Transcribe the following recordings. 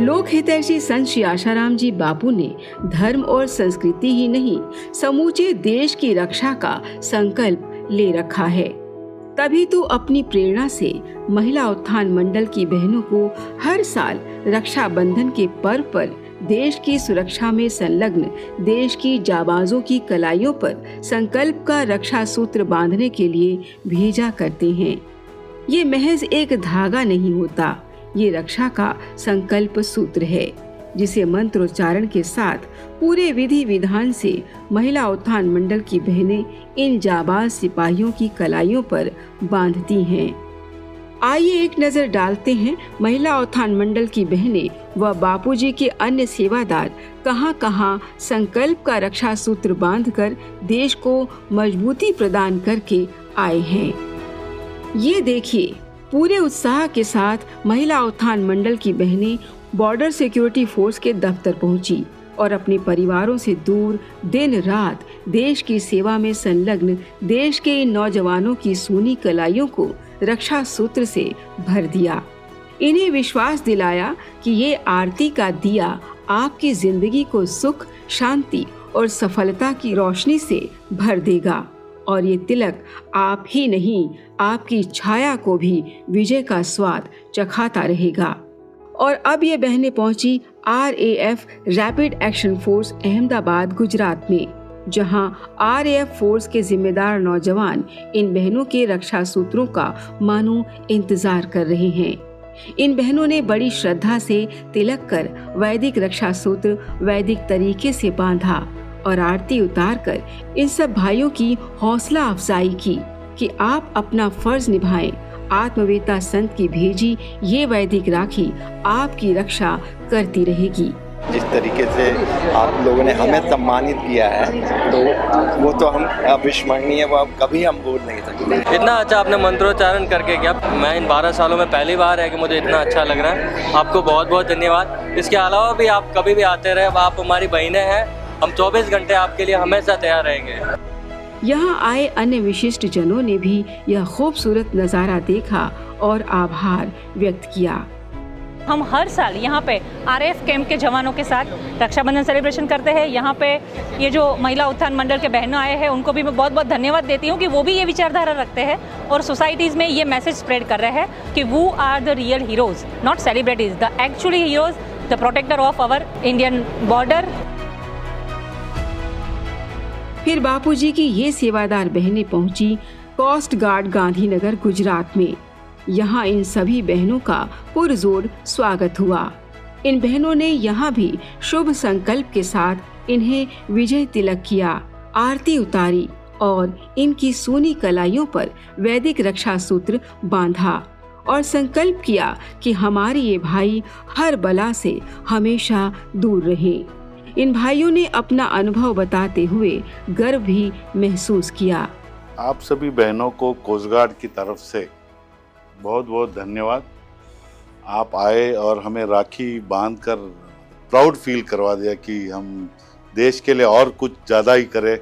लोक हितैषी संत श्री आशाराम जी बापू ने धर्म और संस्कृति ही नहीं, समूचे देश की रक्षा का संकल्प ले रखा है। तभी तो अपनी प्रेरणा से महिला उत्थान मंडल की बहनों को हर साल रक्षाबंधन के पर्व पर देश की सुरक्षा में संलग्न देश की जाबाजों की कलाइयों पर संकल्प का रक्षा सूत्र बांधने के लिए भेजा करते हैं। ये महज एक धागा नहीं होता, ये रक्षा का संकल्प सूत्र है, जिसे मंत्रोच्चारण के साथ पूरे विधि विधान से महिला उत्थान मंडल की बहनें इन जाबाज सिपाहियों की कलाइयों पर बांधती हैं। आइए एक नजर डालते हैं महिला उत्थान मंडल की बहनें व बापूजी के अन्य सेवादार कहां-कहां संकल्प का रक्षा सूत्र बांधकर देश को मजबूती प्रदान करके आए हैं। ये देखिए, पूरे उत्साह के साथ महिला उत्थान मंडल की बहनें बॉर्डर सिक्योरिटी फोर्स के दफ्तर पहुंची और अपने परिवारों से दूर दिन रात देश की सेवा में संलग्न देश के इन नौजवानों की सूनी कलाइयों को रक्षा सूत्र से भर दिया। इन्हें विश्वास दिलाया कि ये आरती का दिया आपकी जिंदगी को सुख, शांति और सफलता की रोशनी से भर देगा और ये तिलक आप ही नहीं, आपकी छाया को भी विजय का स्वाद चखाता रहेगा। और अब ये बहनें पहुंची RAF rapid action force Ahmedabad Gujarat में, जहां RAF फोर्स के जिम्मेदार नौजवान इन बहनों के रक्षा सूत्रों का मानो इंतजार कर रहे हैं। इन बहनों ने बड़ी श्रद्धा से तिलक कर वैदिक रक्षा सूत्र वैदिक तरीके से बांधा और आरती उतारकर इन सब भाइयों की हौसला अफजाई की कि आप अपना फर्ज निभाएं। आत्मवेता संत की भेजी ये वैदिक राखी आपकी रक्षा करती रहेगी। जिस तरीके से आप लोगों ने हमें सम्मानित किया है, तो वो तो हम अविस्मरणीय, वो कभी हम भूल नहीं सकते। इतना अच्छा आपने मंत्रोच्चारण करके किया, मैं इन 12 सालों में पहली बार है कि मुझे इतना अच्छा लग रहा है। आपको बहुत बहुत धन्यवाद। इसके अलावा भी आप कभी भी आते रहे, आप हमारी बहनें हैं, हम 24 घंटे आपके लिए हमेशा तैयार रहेंगे। यहाँ आए अन्य विशिष्ट जनों ने भी यह खूबसूरत नज़ारा देखा और आभार व्यक्त किया। हम हर साल यहाँ पे RAF कैंप के जवानों के साथ रक्षाबंधन सेलिब्रेशन करते हैं। यहाँ पे ये जो महिला उत्थान मंडल के बहनों आए हैं, उनको भी मैं बहुत बहुत धन्यवाद देती हूँ कि वो भी ये विचारधारा रखते हैं और सोसाइटीज़ में ये मैसेज स्प्रेड कर रहे हैं कि वो are the real heroes, not celebrities, the actually heroes, the protector of our Indian border. फिर बापूजी की ये सेवादार बहनें पहुंची कोस्ट गार्ड गांधीनगर गुजरात में। यहाँ इन सभी बहनों का पुरजोर स्वागत हुआ। इन बहनों ने यहाँ भी शुभ संकल्प के साथ इन्हें विजय तिलक किया, आरती उतारी और इनकी सूनी कलाइयों पर वैदिक रक्षा सूत्र बांधा और संकल्प किया कि हमारे ये भाई हर बला से हमेशा दूर रहें। इन भाइयों ने अपना अनुभव बताते हुए गर्व भी महसूस किया। आप सभी बहनों को कोस्ट गार्ड की तरफ से बहुत बहुत धन्यवाद। आप आए और हमें राखी बांधकर प्राउड फील करवा दिया कि हम देश के लिए और कुछ ज़्यादा ही करें।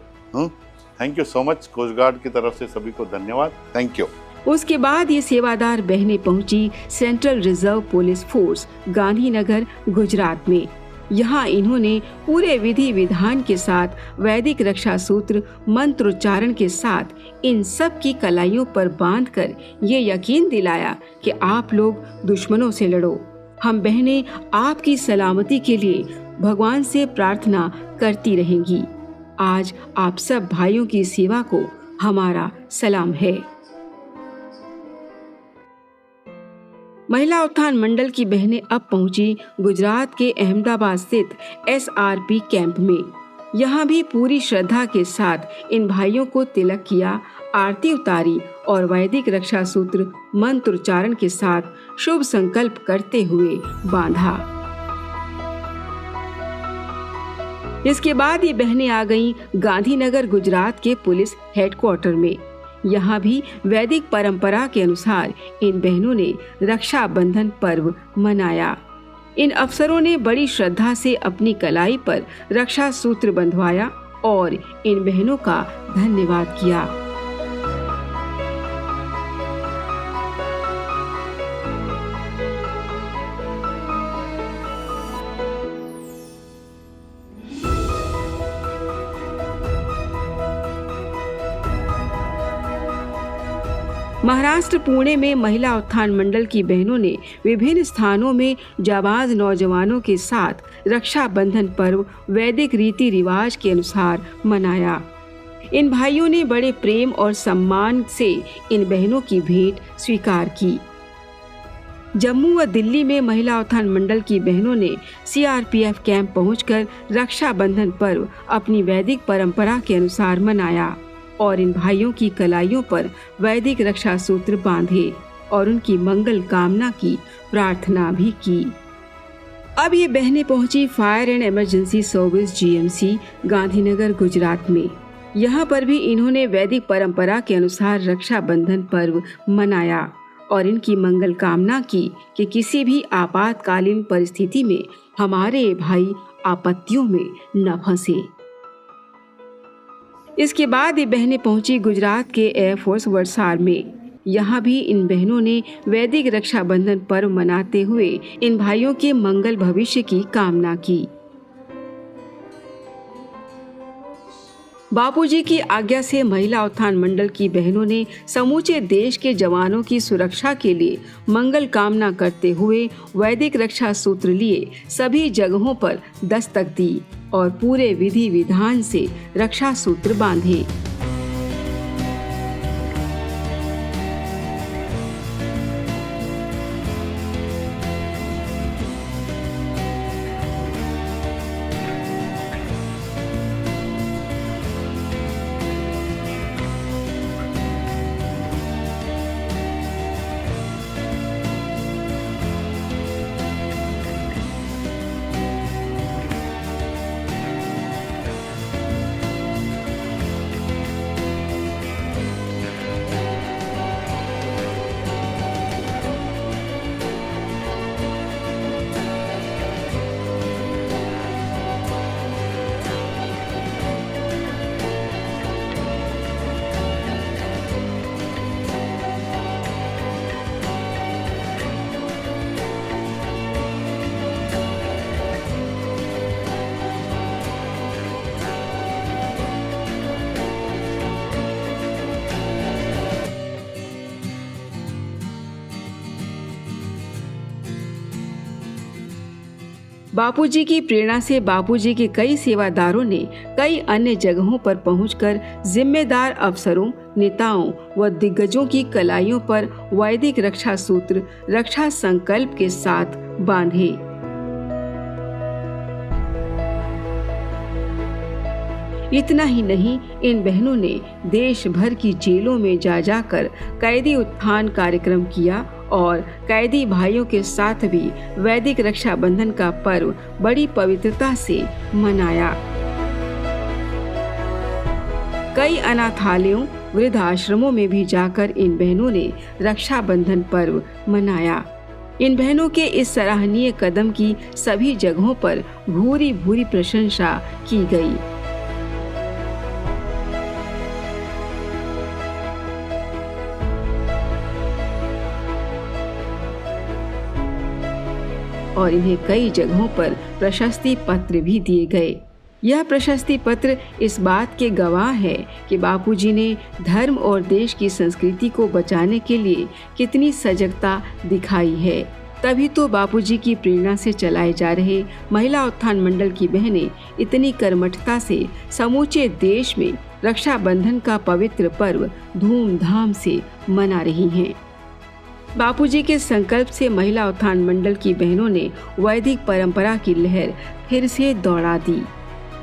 Thank you so much. Coast Guard की तरफ से सभी को धन्यवाद। Thank you. उसके बाद ये सेवादार बहनें पहुंची Central Reserve Police Force Gandhinagar Gujarat में। यहाँ इन्होंने पूरे विधि विधान के साथ वैदिक रक्षा सूत्र मंत्रोच्चारण के साथ इन सब की कलाइयों पर बांधकर ये यकीन दिलाया कि आप लोग दुश्मनों से लड़ो, हम बहनें आपकी सलामती के लिए भगवान से प्रार्थना करती रहेंगी। आज आप सब भाइयों की सेवा को हमारा सलाम है। महिला उत्थान मंडल की बहनें अब पहुंची गुजरात के अहमदाबाद स्थित SRP कैंप में। यहाँ भी पूरी श्रद्धा के साथ इन भाइयों को तिलक किया, आरती उतारी और वैदिक रक्षा सूत्र मंत्रोच्चारण के साथ शुभ संकल्प करते हुए बांधा। इसके बाद ये बहनें आ गईं गांधीनगर गुजरात के पुलिस हेडक्वार्टर में। यहाँ भी वैदिक परंपरा के अनुसार इन बहनों ने रक्षाबंधन पर्व मनाया। इन अफसरों ने बड़ी श्रद्धा से अपनी कलाई पर रक्षा सूत्र बंधवाया और इन बहनों का धन्यवाद किया। महाराष्ट्र पुणे में महिला उत्थान मंडल की बहनों ने विभिन्न स्थानों में जाबाज नौजवानों के साथ रक्षाबंधन पर्व वैदिक रीति रिवाज के अनुसार मनाया। इन भाइयों ने बड़े प्रेम और सम्मान से इन बहनों की भेंट स्वीकार की। जम्मू व दिल्ली में महिला उत्थान मंडल की बहनों ने सीआरपीएफ कैंप पहुंचकर रक्षाबंधन पर्व अपनी वैदिक परंपरा के अनुसार मनाया और इन भाइयों की कलाइयों पर वैदिक रक्षा सूत्र बांधे और उनकी मंगल कामना की प्रार्थना भी की। अब ये बहनें पहुंची fire and emergency service GMC Gandhinagar Gujarat में। यहाँ पर भी इन्होंने वैदिक परंपरा के अनुसार रक्षाबंधन पर्व मनाया और इनकी मंगल कामना की कि किसी भी आपातकालीन परिस्थिति में हमारे भाई आपत्तियों में न फंसे। इसके बाद ये बहनें पहुंची गुजरात के एयरफोर्स वलसाड में। यहाँ भी इन बहनों ने वैदिक रक्षाबंधन पर्व मनाते हुए इन भाइयों के मंगल भविष्य की कामना की। बापूजी की आज्ञा से महिला उत्थान मंडल की बहनों ने समूचे देश के जवानों की सुरक्षा के लिए मंगल कामना करते हुए वैदिक रक्षा सूत्र लिए सभी जगहों पर दस्तक दी और पूरे विधि विधान से रक्षा सूत्र बांधे। बापूजी की प्रेरणा से बापूजी के कई सेवादारों ने कई अन्य जगहों पर पहुंचकर जिम्मेदार अफसरों, नेताओं व दिग्गजों की कलाइयों पर वैदिक रक्षा सूत्र रक्षा संकल्प के साथ बांधे। इतना ही नहीं, इन बहनों ने देश भर की जेलों में जा जाकर कैदी उत्थान कार्यक्रम किया और कैदी भाइयों के साथ भी वैदिक रक्षाबंधन का पर्व बड़ी पवित्रता से मनाया। कई अनाथालयों, वृद्धाश्रमों में भी जाकर इन बहनों ने रक्षाबंधन पर्व मनाया। इन बहनों के इस सराहनीय कदम की सभी जगहों पर भूरी भूरी प्रशंसा की गई। और इन्हें कई जगहों पर प्रशस्ति पत्र भी दिए गए। यह प्रशस्ति पत्र इस बात के गवाह है कि बापूजी ने धर्म और देश की संस्कृति को बचाने के लिए कितनी सजगता दिखाई है। तभी तो बापूजी की प्रेरणा से चलाए जा रहे महिला उत्थान मंडल की बहनें इतनी कर्मठता से समूचे देश में रक्षाबंधन का पवित्र पर्व धूमधाम से मना रही हैं। बापूजी के संकल्प से महिला उत्थान मंडल की बहनों ने वैदिक परंपरा की लहर फिर से दौड़ा दी।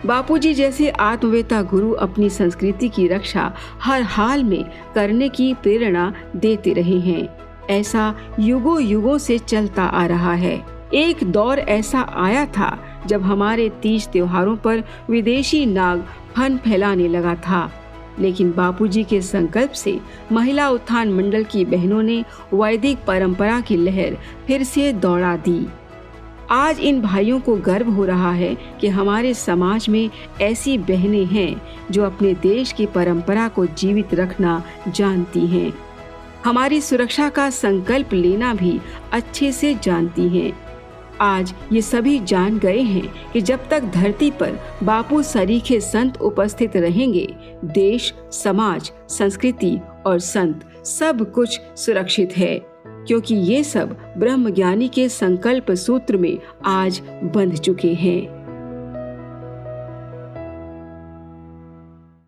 बापूजी जैसे आत्मवेता गुरु अपनी संस्कृति की रक्षा हर हाल में करने की प्रेरणा देते रहे हैं। ऐसा युगों युगों से चलता आ रहा है। एक दौर ऐसा आया था जब हमारे तीज त्योहारों पर विदेशी नाग फन फैलाने लगा था, लेकिन बापूजी के संकल्प से महिला उत्थान मंडल की बहनों ने वैदिक परंपरा की लहर फिर से दौड़ा दी। आज इन भाइयों को गर्व हो रहा है कि हमारे समाज में ऐसी बहनें हैं जो अपने देश की परंपरा को जीवित रखना जानती हैं, हमारी सुरक्षा का संकल्प लेना भी अच्छे से जानती हैं। आज ये सभी जान गए हैं कि जब तक धरती पर बापू सरीखे संत उपस्थित रहेंगे, देश, समाज, संस्कृति और संत सब कुछ सुरक्षित है, क्योंकि ये सब ब्रह्मज्ञानी के संकल्प सूत्र में आज बंध चुके हैं।